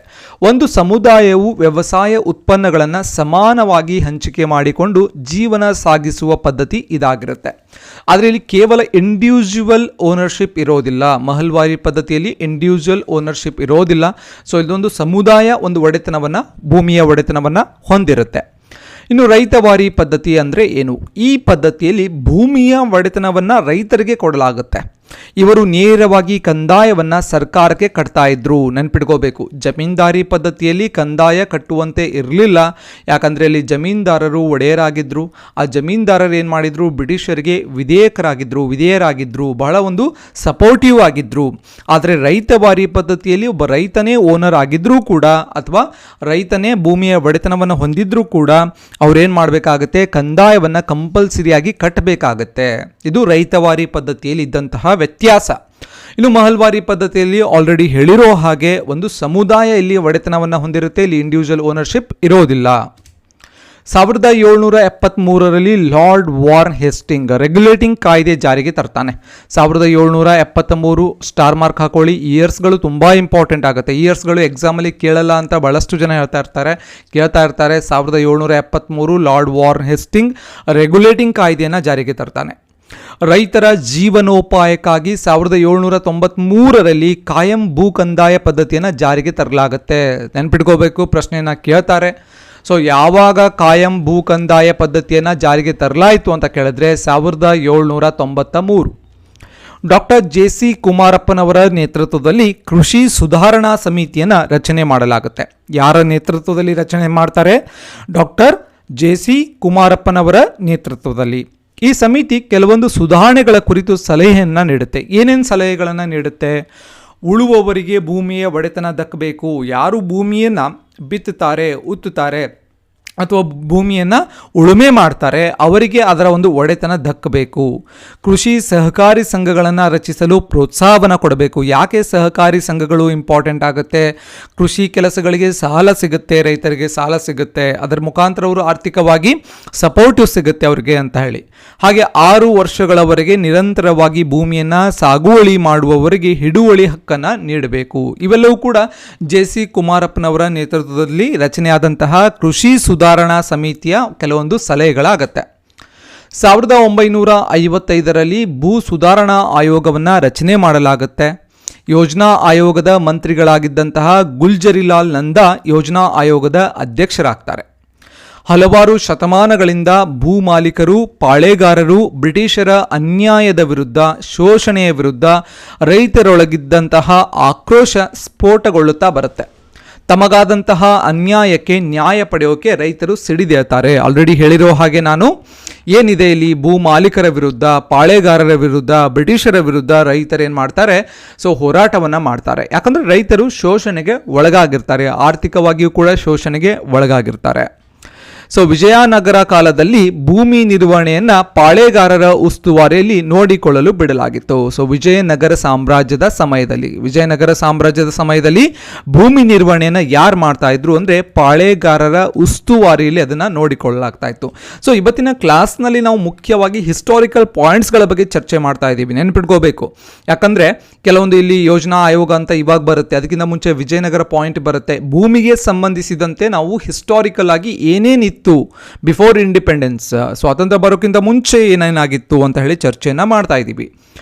ಒಂದು ಸಮುದಾಯವು ವ್ಯವಸಾಯ ಉತ್ಪನ್ನಗಳನ್ನು ಸಮಾನವಾಗಿ ಹಂಚಿಕೆ ಮಾಡಿಕೊಂಡು ಜೀವನ ಸಾಗಿಸುವ ಪದ್ಧತಿ ಇದಾಗಿರುತ್ತೆ. ಆದರೆ ಇಲ್ಲಿ ಕೇವಲ ಇಂಡಿವಿಜುವಲ್ ಓನರ್ಶಿಪ್ ಇರೋದಿಲ್ಲ. ಮಹಲ್ವಾರಿ ಪದ್ಧತಿಯಲ್ಲಿ ಇಂಡಿವಿಜುವಲ್ ಓನರ್ಶಿಪ್ ಇರೋದಿಲ್ಲ. ಸೊ ಇದೊಂದು ಸಮುದಾಯ ಒಂದು ಒಡೆತನವನ್ನು, ಭೂಮಿಯ ಒಡೆತನವನ್ನು ಹೊಂದಿರುತ್ತೆ. ಇನ್ನು ರೈತವಾರಿ ಪದ್ಧತಿ ಅಂದರೆ ಏನು? ಈ ಪದ್ಧತಿಯಲ್ಲಿ ಭೂಮಿಯ ಒಡೆತನವನ್ನು ರೈತರಿಗೆ ಕೊಡಲಾಗುತ್ತೆ. ಇವರು ನೇರವಾಗಿ ಕಂದಾಯವನ್ನು ಸರ್ಕಾರಕ್ಕೆ ಕಟ್ತಾ ಇದ್ರು. ನೆನ್ಪಿಟ್ಕೋಬೇಕು, ಜಮೀನ್ದಾರಿ ಪದ್ಧತಿಯಲ್ಲಿ ಕಂದಾಯ ಕಟ್ಟುವಂತೆ ಇರಲಿಲ್ಲ. ಯಾಕಂದರೆ ಅಲ್ಲಿ ಜಮೀನ್ದಾರರು ಒಡೆಯರಾಗಿದ್ದರು. ಆ ಜಮೀನ್ದಾರರು ಏನು ಮಾಡಿದ್ರು, ಬ್ರಿಟಿಷರಿಗೆ ವಿಧೇಯರಾಗಿದ್ದರು, ಬಹಳ ಒಂದು ಸಪೋರ್ಟಿವ್ ಆಗಿದ್ದರು. ಆದರೆ ರೈತವಾರಿ ಪದ್ಧತಿಯಲ್ಲಿ ಒಬ್ಬ ರೈತನೇ ಓನರ್ ಆಗಿದ್ದರೂ ಕೂಡ ಅಥವಾ ರೈತನೇ ಭೂಮಿಯ ಒಡೆತನವನ್ನು ಹೊಂದಿದ್ರೂ ಕೂಡ ಅವ್ರೇನು ಮಾಡಬೇಕಾಗತ್ತೆ, ಕಂದಾಯವನ್ನು ಕಂಪಲ್ಸರಿಯಾಗಿ ಕಟ್ಟಬೇಕಾಗತ್ತೆ. ಇದು ರೈತವಾರಿ ಪದ್ಧತಿಯಲ್ಲಿ ಇದ್ದಂತಹ ವ್ಯತ್ಯಾಸ. ಇನ್ನು ಮಹಲ್ವಾರಿ ಪದ್ಧತಿಯಲ್ಲಿ ಆಲ್ರೆಡಿ ಹೇಳಿರೋ ಹಾಗೆ ಒಂದು ಸಮುದಾಯ ಇಲ್ಲಿ ಒಡೆತನವನ್ನು ಹೊಂದಿರುತ್ತೆ. ಇಲ್ಲಿ ಇಂಡಿವಿಜುವಲ್ ಓನರ್ಶಿಪ್ ಇರೋದಿಲ್ಲ. 1773ರಲ್ಲಿ ಲಾರ್ಡ್ ವಾರ್ನ್ ಹೇಸ್ಟಿಂಗ್ ರೆಗ್ಯುಲೇಟಿಂಗ್ ಕಾಯ್ದೆ ಜಾರಿಗೆ ತರ್ತಾನೆ. 1773 ಸ್ಟಾರ್ ಮಾರ್ಕ್ ಹಾಕೊಳ್ಳಿ. ಇಯರ್ಸ್ಗಳು ತುಂಬ ಇಂಪಾರ್ಟೆಂಟ್ ಆಗುತ್ತೆ. ಇಯರ್ಸ್ಗಳು ಎಕ್ಸಾಮಲ್ಲಿ ಕೇಳಲ್ಲ ಅಂತ ಬಹಳಷ್ಟು ಜನ ಕೇಳ್ತಾ ಇರ್ತಾರೆ. 1773 ಲಾರ್ಡ್ ವಾರ್ನ್ ಹೇಸ್ಟಿಂಗ್ ರೆಗ್ಯುಲೇಟಿಂಗ್ ಕಾಯ್ದೆಯನ್ನು ಜಾರಿಗೆ ತರ್ತಾನೆ. ರೈತರ ಜೀವನೋಪಾಯಕ್ಕಾಗಿ 1793ರಲ್ಲಿ ಕಾಯಂ ಭೂ ಕಂದಾಯ ಪದ್ಧತಿಯನ್ನು ಜಾರಿಗೆ ತರಲಾಗುತ್ತೆ. ನೆನ್ಪಿಟ್ಕೋಬೇಕು, ಪ್ರಶ್ನೆಯನ್ನು ಕೇಳ್ತಾರೆ. ಸೊ ಯಾವಾಗ ಕಾಯಂ ಭೂ ಕಂದಾಯ ಪದ್ಧತಿಯನ್ನು ಜಾರಿಗೆ ತರಲಾಯಿತು ಅಂತ ಕೇಳಿದ್ರೆ 1793. ಡಾಕ್ಟರ್ JC ಕುಮಾರಪ್ಪನವರ ನೇತೃತ್ವದಲ್ಲಿ ಕೃಷಿ ಸುಧಾರಣಾ ಸಮಿತಿಯನ್ನು ರಚನೆ ಮಾಡಲಾಗುತ್ತೆ. ಯಾರ ನೇತೃತ್ವದಲ್ಲಿ ರಚನೆ ಮಾಡ್ತಾರೆ? ಡಾಕ್ಟರ್ JC ಕುಮಾರಪ್ಪನವರ ನೇತೃತ್ವದಲ್ಲಿ. ಈ ಸಮಿತಿ ಕೆಲವೊಂದು ಸುಧಾರಣೆಗಳ ಕುರಿತು ಸಲಹೆಯನ್ನು ನೀಡುತ್ತೆ. ಏನೇನು ಸಲಹೆಗಳನ್ನು ನೀಡುತ್ತೆ? ಉಳುವವರಿಗೆ ಭೂಮಿಯ ಒಡೆತನ ದಕ್ಕಬೇಕು. ಯಾರು ಭೂಮಿಯನ್ನು ಬಿತ್ತುತ್ತಾರೆ, ಉತ್ತುತ್ತಾರೆ ಅಥವಾ ಭೂಮಿಯನ್ನು ಉಳುಮೆ ಮಾಡ್ತಾರೆ ಅವರಿಗೆ ಅದರ ಒಂದು ಒಡೆತನ ದಕ್ಕಬೇಕು. ಕೃಷಿ ಸಹಕಾರಿ ಸಂಘಗಳನ್ನು ರಚಿಸಲು ಪ್ರೋತ್ಸಾಹವನ್ನು ಕೊಡಬೇಕು. ಯಾಕೆ ಸಹಕಾರಿ ಸಂಘಗಳು ಇಂಪಾರ್ಟೆಂಟ್ ಆಗುತ್ತೆ? ಕೃಷಿ ಕೆಲಸಗಳಿಗೆ ಸಾಲ ಸಿಗುತ್ತೆ, ರೈತರಿಗೆ ಸಾಲ ಸಿಗುತ್ತೆ, ಅದರ ಮುಖಾಂತರ ಅವರು ಆರ್ಥಿಕವಾಗಿ ಸಪೋರ್ಟಿವ್ ಸಿಗುತ್ತೆ ಅವರಿಗೆ ಅಂತ ಹೇಳಿ. ಹಾಗೆ 6 ವರ್ಷಗಳವರೆಗೆ ನಿರಂತರವಾಗಿ ಭೂಮಿಯನ್ನು ಸಾಗುವಳಿ ಮಾಡುವವರಿಗೆ ಹಿಡುವಳಿ ಹಕ್ಕನ್ನು ನೀಡಬೇಕು. ಇವೆಲ್ಲವೂ ಕೂಡ JC ಕುಮಾರಪ್ಪನವರ ನೇತೃತ್ವದಲ್ಲಿ ರಚನೆಯಾದಂತಹ ಕೃಷಿ ಸುಧಾರಣಾ ಸಮಿತಿಯ ಕೆಲವೊಂದು ಸಲಹೆಗಳಾಗತ್ತೆ. 1955ರಲ್ಲಿ ಭೂ ಸುಧಾರಣಾ ಆಯೋಗವನ್ನು ರಚನೆ ಮಾಡಲಾಗುತ್ತೆ. ಯೋಜನಾ ಆಯೋಗದ ಮಂತ್ರಿಗಳಾಗಿದ್ದಂತಹ ಗುಲ್ಜರಿಲಾಲ್ ನಂದಾ ಯೋಜನಾ ಆಯೋಗದ ಅಧ್ಯಕ್ಷರಾಗ್ತಾರೆ. ಹಲವಾರು ಶತಮಾನಗಳಿಂದ ಭೂ ಮಾಲೀಕರು, ಪಾಳೆಗಾರರು ಬ್ರಿಟಿಷರ ಅನ್ಯಾಯದ ವಿರುದ್ಧ, ಶೋಷಣೆಯ ವಿರುದ್ಧ ರೈತರೊಳಗಿದ್ದಂತಹ ಆಕ್ರೋಶ ಸ್ಫೋಟಗೊಳ್ಳುತ್ತಾ ಬರುತ್ತೆ. ತಮಗಾದಂತಹ ಅನ್ಯಾಯಕ್ಕೆ ನ್ಯಾಯ ಪಡೆಯೋಕೆ ರೈತರು ಸಿಡಿದೇಳ್ತಾರೆ. ಆಲ್ರೆಡಿ ಹೇಳಿರೋ ಹಾಗೆ ನಾನು ಏನಿದೆ ಇಲ್ಲಿ ಭೂ ಮಾಲೀಕರ ವಿರುದ್ಧ, ಪಾಳೆಗಾರರ ವಿರುದ್ಧ, ಬ್ರಿಟಿಷರ ವಿರುದ್ಧ ರೈತರೇನು ಮಾಡ್ತಾರೆ? ಸೊ ಹೋರಾಟವನ್ನು ಮಾಡ್ತಾರೆ. ಯಾಕಂದರೆ ರೈತರು ಶೋಷಣೆಗೆ ಒಳಗಾಗಿರ್ತಾರೆ, ಆರ್ಥಿಕವಾಗಿಯೂ ಕೂಡ ಶೋಷಣೆಗೆ ಒಳಗಾಗಿರ್ತಾರೆ. ಸೊ ವಿಜಯನಗರ ಕಾಲದಲ್ಲಿ ಭೂಮಿ ನಿರ್ವಹಣೆಯನ್ನು ಪಾಳೆಗಾರರ ಉಸ್ತುವಾರಿಯಲ್ಲಿ ನೋಡಿಕೊಳ್ಳಲು ಬಿಡಲಾಗಿತ್ತು. ಸೊ ವಿಜಯನಗರ ಸಾಮ್ರಾಜ್ಯದ ಸಮಯದಲ್ಲಿ ಭೂಮಿ ನಿರ್ವಹಣೆಯನ್ನು ಯಾರು ಮಾಡ್ತಾ ಇದ್ರು ಅಂದರೆ ಪಾಳೆಗಾರರ ಉಸ್ತುವಾರಿಯಲ್ಲಿ ಅದನ್ನು ನೋಡಿಕೊಳ್ಳಲಾಗ್ತಾ ಇತ್ತು. ಸೊ ಇವತ್ತಿನ ಕ್ಲಾಸ್ನಲ್ಲಿ ನಾವು ಮುಖ್ಯವಾಗಿ ಹಿಸ್ಟಾರಿಕಲ್ ಪಾಯಿಂಟ್ಸ್ಗಳ ಬಗ್ಗೆ ಚರ್ಚೆ ಮಾಡ್ತಾ ಇದ್ದೀವಿ. ನೆನ್ಪಿಟ್ಕೋಬೇಕು, ಯಾಕಂದರೆ ಕೆಲವೊಂದು ಇಲ್ಲಿ ಯೋಜನಾ ಆಯೋಗ ಅಂತ ಇವಾಗ ಬರುತ್ತೆ, ಅದಕ್ಕಿಂತ ಮುಂಚೆ ವಿಜಯನಗರ ಪಾಯಿಂಟ್ ಬರುತ್ತೆ. ಭೂಮಿಗೆ ಸಂಬಂಧಿಸಿದಂತೆ ನಾವು ಹಿಸ್ಟಾರಿಕಲ್ ಆಗಿ ಏನೇನಿತ್ತು ಬಿಫೋರ್ ಇಂಡಿಪೆಂಡೆನ್ಸ್, ಸ್ವಾತಂತ್ರ್ಯ ಬರೋಕ್ಕಿಂತ ಮುಂಚೆ ಏನೇನಾಗಿತ್ತು ಅಂತ ಹೇಳಿ ಚರ್ಚೆಯನ್ನು ಮಾಡ್ತಾ ಇದ್ದೀವಿ.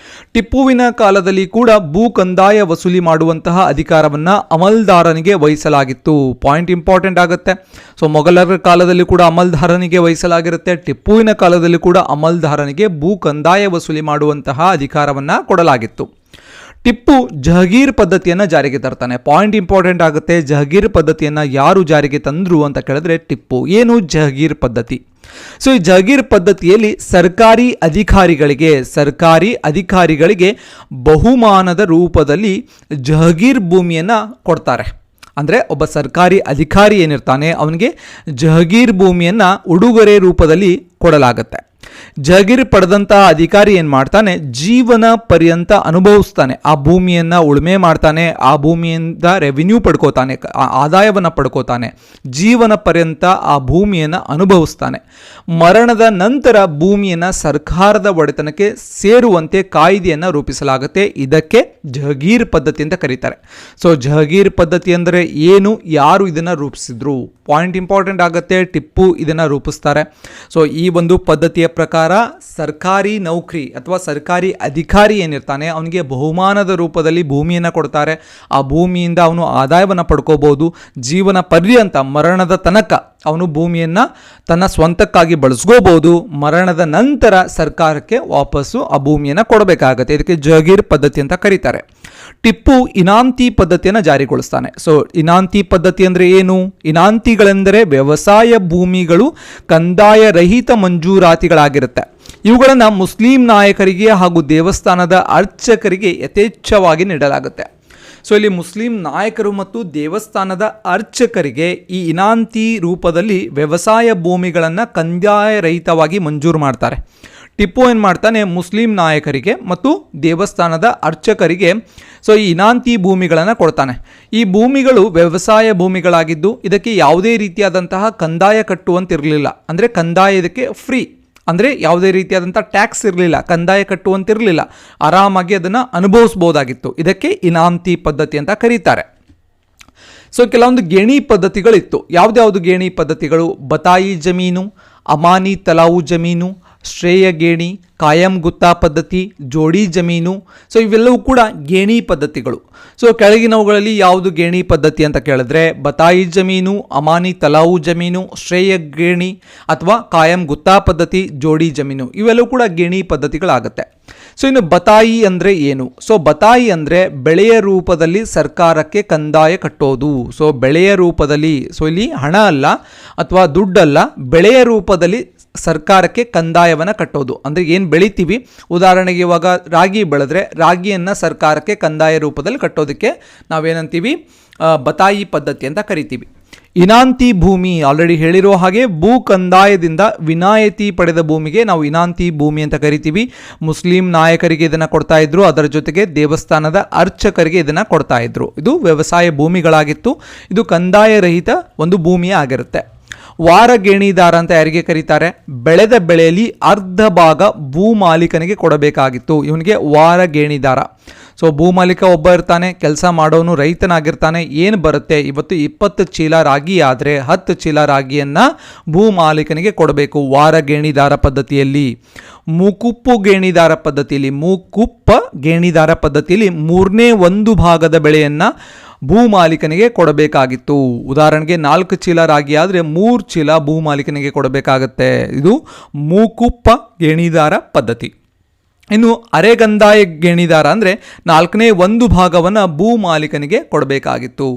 ಟಿಪ್ಪುವಿನ ಕಾಲದಲ್ಲಿ ಕೂಡ ಭೂ ಕಂದಾಯ ವಸೂಲಿ ಮಾಡುವಂತಹ ಅಧಿಕಾರವನ್ನು ಅಮಲ್ದಾರನಿಗೆ ವಹಿಸಲಾಗಿತ್ತು. ಪಾಯಿಂಟ್ ಇಂಪಾರ್ಟೆಂಟ್ ಆಗುತ್ತೆ. ಸೊ ಮೊಘಲರ ಕಾಲದಲ್ಲಿ ಕೂಡ ಅಮಲ್ದಾರನಿಗೆ ವಹಿಸಲಾಗಿರುತ್ತೆ. ಟಿಪ್ಪುವಿನ ಕಾಲದಲ್ಲಿ ಕೂಡ ಅಮಲ್ದಾರನಿಗೆ ಭೂ ಕಂದಾಯ ವಸೂಲಿ ಮಾಡುವಂತಹ ಅಧಿಕಾರವನ್ನು ಕೊಡಲಾಗಿತ್ತು. ಟಿಪ್ಪು ಜಹಗೀರ್ ಪದ್ಧತಿಯನ್ನು ಜಾರಿಗೆ ತರ್ತಾನೆ. ಪಾಯಿಂಟ್ ಇಂಪಾರ್ಟೆಂಟ್ ಆಗುತ್ತೆ. ಜಹಗೀರ್ ಪದ್ಧತಿಯನ್ನು ಯಾರು ಜಾರಿಗೆ ತಂದರು ಅಂತ ಕೇಳಿದ್ರೆ ಟಿಪ್ಪು. ಏನು ಜಹಗೀರ್ ಪದ್ಧತಿ? ಸೊ ಈ ಜಹಗೀರ್ ಪದ್ಧತಿಯಲ್ಲಿ ಸರ್ಕಾರಿ ಅಧಿಕಾರಿಗಳಿಗೆ ಬಹುಮಾನದ ರೂಪದಲ್ಲಿ ಜಹಗೀರ್ ಭೂಮಿಯನ್ನು ಕೊಡ್ತಾರೆ. ಅಂದರೆ ಒಬ್ಬ ಸರ್ಕಾರಿ ಅಧಿಕಾರಿ ಏನಿರ್ತಾನೆ ಅವನಿಗೆ ಜಹಗೀರ್ ಭೂಮಿಯನ್ನು ಉಡುಗೊರೆ ರೂಪದಲ್ಲಿ ಕೊಡಲಾಗುತ್ತೆ. ಜಹಗೀರ್ ಪಡೆದಂತಹ ಅಧಿಕಾರಿ ಏನು ಮಾಡ್ತಾನೆ? ಜೀವನ ಪರ್ಯಂತ ಅನುಭವಿಸ್ತಾನೆ. ಆ ಭೂಮಿಯನ್ನು ಉಳುಮೆ ಮಾಡ್ತಾನೆ, ಆ ಭೂಮಿಯಿಂದ ರೆವಿನ್ಯೂ ಪಡ್ಕೋತಾನೆ, ಆದಾಯವನ್ನು ಪಡ್ಕೋತಾನೆ. ಜೀವನ ಪರ್ಯಂತ ಆ ಭೂಮಿಯನ್ನು ಅನುಭವಿಸ್ತಾನೆ. ಮರಣದ ನಂತರ ಭೂಮಿಯನ್ನು ಸರ್ಕಾರದ ಒಡೆತನಕ್ಕೆ ಸೇರುವಂತೆ ಕಾಯ್ದೆಯನ್ನು ರೂಪಿಸಲಾಗುತ್ತೆ. ಇದಕ್ಕೆ ಜಹಗೀರ್ ಪದ್ಧತಿ ಅಂತ ಕರೀತಾರೆ. ಸೊ ಜಹಗೀರ್ ಪದ್ಧತಿ ಅಂದರೆ ಏನು, ಯಾರು ಇದನ್ನು ರೂಪಿಸಿದ್ರು? ಪಾಯಿಂಟ್ ಇಂಪಾರ್ಟೆಂಟ್ ಆಗುತ್ತೆ. ಟಿಪ್ಪು ಇದನ್ನು ರೂಪಿಸ್ತಾರೆ. ಸೊ ಈ ಒಂದು ಪದ್ಧತಿಯ ಪ್ರಕಾರ ಸರ್ಕಾರಿ ನೌಕರಿ ಅಥವಾ ಸರ್ಕಾರಿ ಅಧಿಕಾರಿ ಏನಿರ್ತಾನೆ ಅವನಿಗೆ ಬಹುಮಾನದ ರೂಪದಲ್ಲಿ ಭೂಮಿಯನ್ನು ಕೊಡ್ತಾರೆ. ಆ ಭೂಮಿಯಿಂದ ಅವನು ಆದಾಯವನ್ನು ಪಡ್ಕೋಬಹುದು. ಜೀವನ ಪರ್ಯಂತ ಮರಣದ ತನಕ ಅವನು ಭೂಮಿಯನ್ನು ತನ್ನ ಸ್ವಂತಕ್ಕಾಗಿ ಬಳಸ್ಕೋಬಹುದು. ಮರಣದ ನಂತರ ಸರ್ಕಾರಕ್ಕೆ ವಾಪಸ್ಸು ಆ ಭೂಮಿಯನ್ನು ಕೊಡಬೇಕಾಗತ್ತೆ. ಇದಕ್ಕೆ ಜಹಗೀರ್ ಪದ್ಧತಿ ಅಂತ ಕರೀತಾರೆ. ಟಿಪ್ಪು ಇನಾಂತಿ ಪದ್ಧತಿಯನ್ನು ಜಾರಿಗೊಳಿಸ್ತಾನೆ. ಸೊ ಇನಾಂತಿ ಪದ್ಧತಿ ಅಂದರೆ ಏನು? ಇನಾಂತಿಗಳೆಂದರೆ ವ್ಯವಸಾಯ ಭೂಮಿಗಳು ಕಂದಾಯ ರಹಿತ ಮಂಜೂರಾತಿಗಳಾಗಿರುತ್ತೆ. ಇವುಗಳನ್ನು ಮುಸ್ಲಿಂ ನಾಯಕರಿಗೆ ಹಾಗೂ ದೇವಸ್ಥಾನದ ಅರ್ಚಕರಿಗೆ ಯಥೇಚ್ಛವಾಗಿ ನೀಡಲಾಗುತ್ತೆ. ಸೊ ಇಲ್ಲಿ ಮುಸ್ಲಿಂ ನಾಯಕರು ಮತ್ತು ದೇವಸ್ಥಾನದ ಅರ್ಚಕರಿಗೆ ಈ ಇನಾಂತಿ ರೂಪದಲ್ಲಿ ವ್ಯವಸಾಯ ಭೂಮಿಗಳನ್ನು ಕಂದಾಯ ರಹಿತವಾಗಿ ಮಂಜೂರು ಮಾಡ್ತಾರೆ. ಟಿಪ್ಪು ಏನು ಮಾಡ್ತಾನೆ, ಮುಸ್ಲಿಂ ನಾಯಕರಿಗೆ ಮತ್ತು ದೇವಸ್ಥಾನದ ಅರ್ಚಕರಿಗೆ ಈ ಇನಾಂತಿ ಭೂಮಿಗಳನ್ನು ಕೊಡ್ತಾನೆ. ಈ ಭೂಮಿಗಳು ವ್ಯವಸಾಯ ಭೂಮಿಗಳಾಗಿದ್ದು ಇದಕ್ಕೆ ಯಾವುದೇ ರೀತಿಯಾದಂತಹ ಕಂದಾಯ ಕಟ್ಟುವಂತಿರಲಿಲ್ಲ. ಅಂದರೆ ಕಂದಾಯ ಇದಕ್ಕೆ ಫ್ರೀ, ಅಂದರೆ ಯಾವುದೇ ರೀತಿಯಾದಂಥ ಟ್ಯಾಕ್ಸ್ ಇರಲಿಲ್ಲ, ಕಂದಾಯ ಕಟ್ಟುವಂತಿರಲಿಲ್ಲ. ಆರಾಮಾಗಿ ಅದನ್ನು ಅನುಭವಿಸ್ಬೋದಾಗಿತ್ತು. ಇದಕ್ಕೆ ಇನಾಂತಿ ಪದ್ಧತಿ ಅಂತ ಕರೀತಾರೆ. ಕೆಲವೊಂದು ಗೇಣಿ ಪದ್ಧತಿಗಳಿತ್ತು. ಯಾವುದ್ಯಾವುದು ಗೇಣಿ ಪದ್ಧತಿಗಳು? ಬತಾಯಿ ಜಮೀನು, ಅಮಾನಿ ತಲಾವು ಜಮೀನು, ಶ್ರೇಯ ಗೇಣಿ, ಕಾಯಂ ಗುತ್ತಾ ಪದ್ಧತಿ, ಜೋಡಿ ಜಮೀನು. ಇವೆಲ್ಲವೂ ಕೂಡ ಗೇಣಿ ಪದ್ಧತಿಗಳು. ಕೆಳಗಿನವುಗಳಲ್ಲಿ ಯಾವುದು ಗೇಣಿ ಪದ್ಧತಿ ಅಂತ ಕೇಳಿದ್ರೆ ಬತಾಯಿ ಜಮೀನು, ಅಮಾನಿ ತಲಾವು ಜಮೀನು, ಶ್ರೇಯ ಗೇಣಿ ಅಥವಾ ಕಾಯಂ ಗುತ್ತಾ ಪದ್ಧತಿ, ಜೋಡಿ ಜಮೀನು ಇವೆಲ್ಲವೂ ಕೂಡ ಗೇಣಿ ಪದ್ಧತಿಗಳಾಗುತ್ತೆ. ಇನ್ನು ಬತಾಯಿ ಅಂದರೆ ಏನು? ಬತಾಯಿ ಅಂದರೆ ಬೆಳೆಯ ರೂಪದಲ್ಲಿ ಸರ್ಕಾರಕ್ಕೆ ಕಂದಾಯ ಕಟ್ಟೋದು. ಬೆಳೆಯ ರೂಪದಲ್ಲಿ, ಇಲ್ಲಿ ಹಣ ಅಲ್ಲ ಅಥವಾ ದುಡ್ಡಲ್ಲ, ಬೆಳೆಯ ರೂಪದಲ್ಲಿ ಸರ್ಕಾರಕ್ಕೆ ಕಂದಾಯವನ್ನು ಕಟ್ಟೋದು. ಅಂದರೆ ಏನು ಬೆಳಿತೀವಿ, ಉದಾಹರಣೆಗೆ ಇವಾಗ ರಾಗಿ ಬೆಳೆದ್ರೆ ರಾಗಿಯನ್ನು ಸರ್ಕಾರಕ್ಕೆ ಕಂದಾಯ ರೂಪದಲ್ಲಿ ಕಟ್ಟೋದಕ್ಕೆ ನಾವೇನಂತೀವಿ, ಬತಾಯಿ ಪದ್ಧತಿ ಅಂತ ಕರಿತೀವಿ. ಇನಾಂತಿ ಭೂಮಿ ಆಲ್ರೆಡಿ ಹೇಳಿರೋ ಹಾಗೆ ಭೂ ಕಂದಾಯದಿಂದ ವಿನಾಯಿತಿ ಪಡೆದ ಭೂಮಿಗೆ ನಾವು ಇನಾಂತಿ ಭೂಮಿ ಅಂತ ಕರಿತೀವಿ. ಮುಸ್ಲಿಂ ನಾಯಕರಿಗೆ ಇದನ್ನು ಕೊಡ್ತಾ ಇದ್ರು, ಅದರ ಜೊತೆಗೆ ದೇವಸ್ಥಾನದ ಅರ್ಚಕರಿಗೆ ಇದನ್ನು ಕೊಡ್ತಾ ಇದ್ರು. ಇದು ವ್ಯವಸಾಯ ಭೂಮಿಗಳಾಗಿತ್ತು. ಇದು ಕಂದಾಯ ರಹಿತ ಒಂದು ಭೂಮಿಯೇ ಆಗಿರುತ್ತೆ. ವಾರ ಗೇಣಿದಾರ ಅಂತ ಯಾರಿಗೆ ಕರೀತಾರೆ? ಬೆಳೆದ ಬೆಳೆಯಲ್ಲಿ ಅರ್ಧ ಭಾಗ ಭೂ ಮಾಲೀಕನಿಗೆ ಕೊಡಬೇಕಾಗಿತ್ತು. ಇವನಿಗೆ ವಾರ ಗೇಣಿದಾರ. ಭೂಮಾಲೀಕ ಒಬ್ಬ ಇರ್ತಾನೆ, ಕೆಲಸ ಮಾಡೋನು ರೈತನಾಗಿರ್ತಾನೆ. ಏನು ಬರುತ್ತೆ, ಇವತ್ತು 20 ಚೀಲ ರಾಗಿ ಆದರೆ 10 ಚೀಲ ರಾಗಿಯನ್ನು ಭೂ ಮಾಲೀಕನಿಗೆ ಕೊಡಬೇಕು ವಾರ ಗೇಣಿದಾರ ಪದ್ಧತಿಯಲ್ಲಿ. ಮೂಕುಪ್ಪು ಗೇಣಿದಾರ ಪದ್ಧತಿಯಲ್ಲಿ, ಮೂಕುಪ್ಪ ಗೇಣಿದಾರ ಪದ್ಧತಿಯಲ್ಲಿ 1/3 ಭಾಗದ ಬೆಳೆಯನ್ನು ಭೂ ಮಾಲೀಕನಿಗೆ ಕೊಡಬೇಕಾಗಿತ್ತು. ಉದಾಹರಣೆಗೆ 4 ಚೀಲ ರಾಗಿ ಆದರೆ 3 ಚೀಲ ಭೂ ಮಾಲೀಕನಿಗೆ ಕೊಡಬೇಕಾಗತ್ತೆ. ಇದು ಮೂಕುಪ್ಪ ಗೇಣಿದಾರ ಪದ್ಧತಿ. ಇನ್ನು ಅರೆಗಂದಾಯ ಗೇಣಿದಾರ ಅಂದರೆ 4/1 ಭಾಗವನ್ನು ಭೂ ಮಾಲೀಕನಿಗೆ ಕೊಡಬೇಕಾಗಿತ್ತು.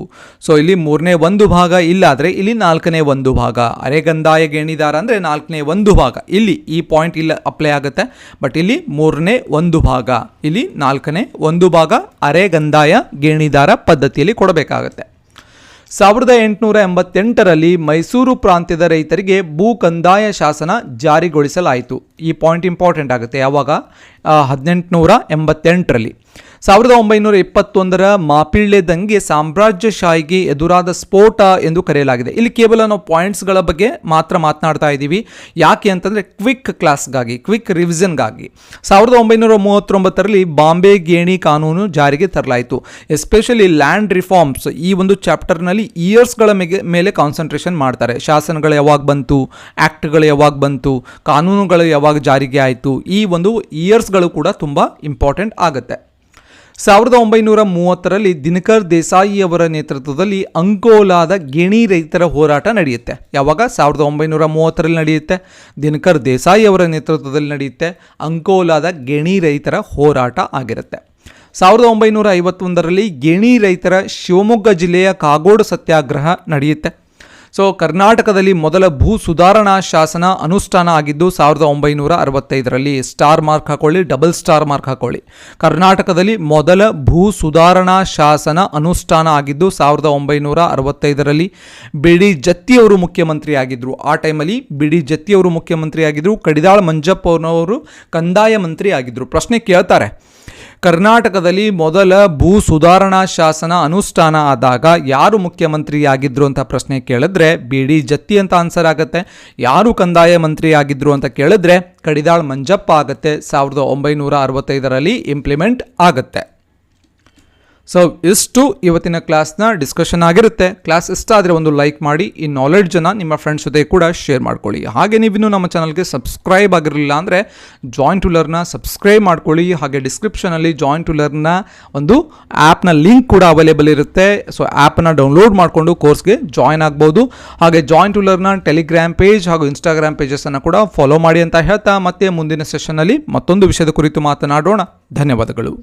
ಇಲ್ಲಿ 1/3 ಭಾಗ ಇಲ್ಲಾದರೆ ಇಲ್ಲಿ 4/1 ಭಾಗ. ಅರೆಗಂದಾಯ ಗೇಣಿದಾರ ಅಂದರೆ 4/1 ಭಾಗ. ಇಲ್ಲಿ ಈ ಪಾಯಿಂಟ್ ಇಲ್ಲ ಅಪ್ಲೈ ಆಗುತ್ತೆ, ಬಟ್ ಇಲ್ಲಿ 1/3 ಭಾಗ, ಇಲ್ಲಿ 4/1 ಭಾಗ ಅರೆಗಂದಾಯ ಗೇಣಿದಾರ ಪದ್ಧತಿಯಲ್ಲಿ ಕೊಡಬೇಕಾಗತ್ತೆ. 1888ರಲ್ಲಿ ಮೈಸೂರು ಪ್ರಾಂತ್ಯದ ರೈತರಿಗೆ ಭೂ ಕಂದಾಯ ಶಾಸನ ಜಾರಿಗೊಳಿಸಲಾಯಿತು. ಈ ಪಾಯಿಂಟ್ ಇಂಪಾರ್ಟೆಂಟ್ ಆಗುತ್ತೆ. ಯಾವಾಗ? 1888ರಲ್ಲಿ. 1921ರ ಮಾಪಿಳ್ಳೆ ದಂಗೆ ಸಾಮ್ರಾಜ್ಯಶಾಹಿಗೆ ಎದುರಾದ ಸ್ಫೋಟ ಎಂದು ಕರೆಯಲಾಗಿದೆ. ಇಲ್ಲಿ ಕೇವಲ ನಾವು ಪಾಯಿಂಟ್ಸ್ಗಳ ಬಗ್ಗೆ ಮಾತ್ರ ಮಾತನಾಡ್ತಾ ಇದ್ದೀವಿ. ಯಾಕೆ ಅಂತಂದರೆ ಕ್ವಿಕ್ ಕ್ಲಾಸ್ಗಾಗಿ, ಕ್ವಿಕ್ ರಿವಿಷನ್ಗಾಗಿ. 1939ರಲ್ಲಿ ಬಾಂಬೆ ಗೇಣಿ ಕಾನೂನು ಜಾರಿಗೆ ತರಲಾಯಿತು. ಎಸ್ಪೆಷಲಿ ಲ್ಯಾಂಡ್ ರಿಫಾರ್ಮ್ಸ್ ಈ ಒಂದು ಚಾಪ್ಟರ್ನಲ್ಲಿ ಇಯರ್ಸ್ಗಳ ಮೇಲೆ ಕಾನ್ಸಂಟ್ರೇಷನ್ ಮಾಡ್ತಾರೆ. ಶಾಸನಗಳು ಯಾವಾಗ ಬಂತು, ಆ್ಯಕ್ಟ್ಗಳು ಯಾವಾಗ ಬಂತು, ಕಾನೂನುಗಳು ಯಾವಾಗ ಜಾರಿಗೆ ಆಯಿತು, ಈ ಒಂದು ಇಯರ್ಸ್ಗಳು ಕೂಡ ತುಂಬ ಇಂಪಾರ್ಟೆಂಟ್ ಆಗುತ್ತೆ. 1930ರಲ್ಲಿ ದಿನಕರ್ ದೇಸಾಯಿ ಅವರ ನೇತೃತ್ವದಲ್ಲಿ ಅಂಕೋಲಾದ ಗೇಣಿ ರೈತರ ಹೋರಾಟ ನಡೆಯುತ್ತೆ. ಯಾವಾಗ? 1930ರಲ್ಲಿ ನಡೆಯುತ್ತೆ. ದಿನಕರ್ ದೇಸಾಯಿ ಅವರ ನೇತೃತ್ವದಲ್ಲಿ ನಡೆಯುತ್ತೆ. ಅಂಕೋಲಾದ ಗೇಣಿ ರೈತರ ಹೋರಾಟ ಆಗಿರುತ್ತೆ. 1951ರಲ್ಲಿ ಗೇಣಿ ರೈತರ ಶಿವಮೊಗ್ಗ ಜಿಲ್ಲೆಯ ಕಾಗೋಡು ಸತ್ಯಾಗ್ರಹ ನಡೆಯುತ್ತೆ. ಕರ್ನಾಟಕದಲ್ಲಿ ಮೊದಲ ಭೂ ಸುಧಾರಣಾ ಶಾಸನ ಅನುಷ್ಠಾನ ಆಗಿದ್ದು 1965ರಲ್ಲಿ. ಸ್ಟಾರ್ ಮಾರ್ಕ್ ಹಾಕೊಳ್ಳಿ, ಡಬಲ್ ಸ್ಟಾರ್ ಮಾರ್ಕ್ ಹಾಕೊಳ್ಳಿ. ಕರ್ನಾಟಕದಲ್ಲಿ ಮೊದಲ ಭೂ ಸುಧಾರಣಾ ಶಾಸನ ಅನುಷ್ಠಾನ ಆಗಿದ್ದು 1965ರಲ್ಲಿ. ಬಿಡಿ ಜತ್ತಿಯವರು ಮುಖ್ಯಮಂತ್ರಿ ಆಗಿದ್ದರು. ಆ ಟೈಮಲ್ಲಿ ಬಿಡಿ ಜತ್ತಿಯವರು ಮುಖ್ಯಮಂತ್ರಿ ಆಗಿದ್ದರು. ಕಡಿದಾಳ್ ಮಂಜಪ್ಪನವರು ಕಂದಾಯ ಮಂತ್ರಿ ಆಗಿದ್ದರು. ಪ್ರಶ್ನೆ ಕೇಳ್ತಾರೆ, ಕರ್ನಾಟಕದಲ್ಲಿ ಮೊದಲ ಭೂ ಸುಧಾರಣಾ ಶಾಸನ ಅನುಷ್ಠಾನ ಆದಾಗ ಯಾರು ಮುಖ್ಯಮಂತ್ರಿ ಆಗಿದ್ರು ಅಂತ ಪ್ರಶ್ನೆ ಕೇಳಿದ್ರೆ ಬಿಡಿ ಜತ್ತಿ ಅಂತ ಆನ್ಸರ್ ಆಗುತ್ತೆ. ಯಾರು ಕಂದಾಯ ಮಂತ್ರಿ ಆಗಿದ್ರು ಅಂತ ಕೇಳಿದ್ರೆ ಕಡಿದಾಳ್ ಮಂಜಪ್ಪ ಆಗುತ್ತೆ. 1965ರಲ್ಲಿ ಇಂಪ್ಲಿಮೆಂಟ್ ಆಗುತ್ತೆ. ಇಷ್ಟು ಇವತ್ತಿನ ಕ್ಲಾಸ್ನ ಡಿಸ್ಕಷನ್ ಆಗಿರುತ್ತೆ. ಕ್ಲಾಸ್ ಇಷ್ಟ ಆದರೆ ಒಂದು ಲೈಕ್ ಮಾಡಿ, ಈ ನಾಲೆಡ್ಜನ್ನು ನಿಮ್ಮ ಫ್ರೆಂಡ್ಸ್ ಜೊತೆ ಕೂಡ ಶೇರ್ ಮಾಡ್ಕೊಳ್ಳಿ. ಹಾಗೆ ನೀವಿನ್ನೂ ನಮ್ಮ ಚಾನಲ್ಗೆ ಸಬ್ಸ್ಕ್ರೈಬ್ ಆಗಿರಲಿಲ್ಲ ಅಂದರೆ ಜಾಯಿನ್ ಟು ಲರ್ನ್ನ ಸಬ್ಸ್ಕ್ರೈಬ್ ಮಾಡ್ಕೊಳ್ಳಿ. ಹಾಗೆ ಡಿಸ್ಕ್ರಿಪ್ಷನಲ್ಲಿ ಜಾಯಿನ್ ಟು ಲರ್ನ್ನ ಒಂದು ಆ್ಯಪ್ನ ಲಿಂಕ್ ಕೂಡ ಅವೈಲೇಬಲ್ ಇರುತ್ತೆ. ಆ್ಯಪನ್ನು ಡೌನ್ಲೋಡ್ ಮಾಡಿಕೊಂಡು ಕೋರ್ಸ್ಗೆ ಜಾಯಿನ್ ಆಗ್ಬೋದು. ಹಾಗೆ ಜಾಯಿನ್ ಟು ಲರ್ನ್ನ ಟೆಲಿಗ್ರಾಮ್ ಪೇಜ್ ಹಾಗೂ ಇನ್ಸ್ಟಾಗ್ರಾಮ್ ಪೇಜಸನ್ನು ಕೂಡ ಫಾಲೋ ಮಾಡಿ ಅಂತ ಹೇಳ್ತಾ ಮತ್ತೆ ಮುಂದಿನ ಸೆಷನ್ನಲ್ಲಿ ಮತ್ತೊಂದು ವಿಷಯದ ಕುರಿತು ಮಾತನಾಡೋಣ. ಧನ್ಯವಾದಗಳು.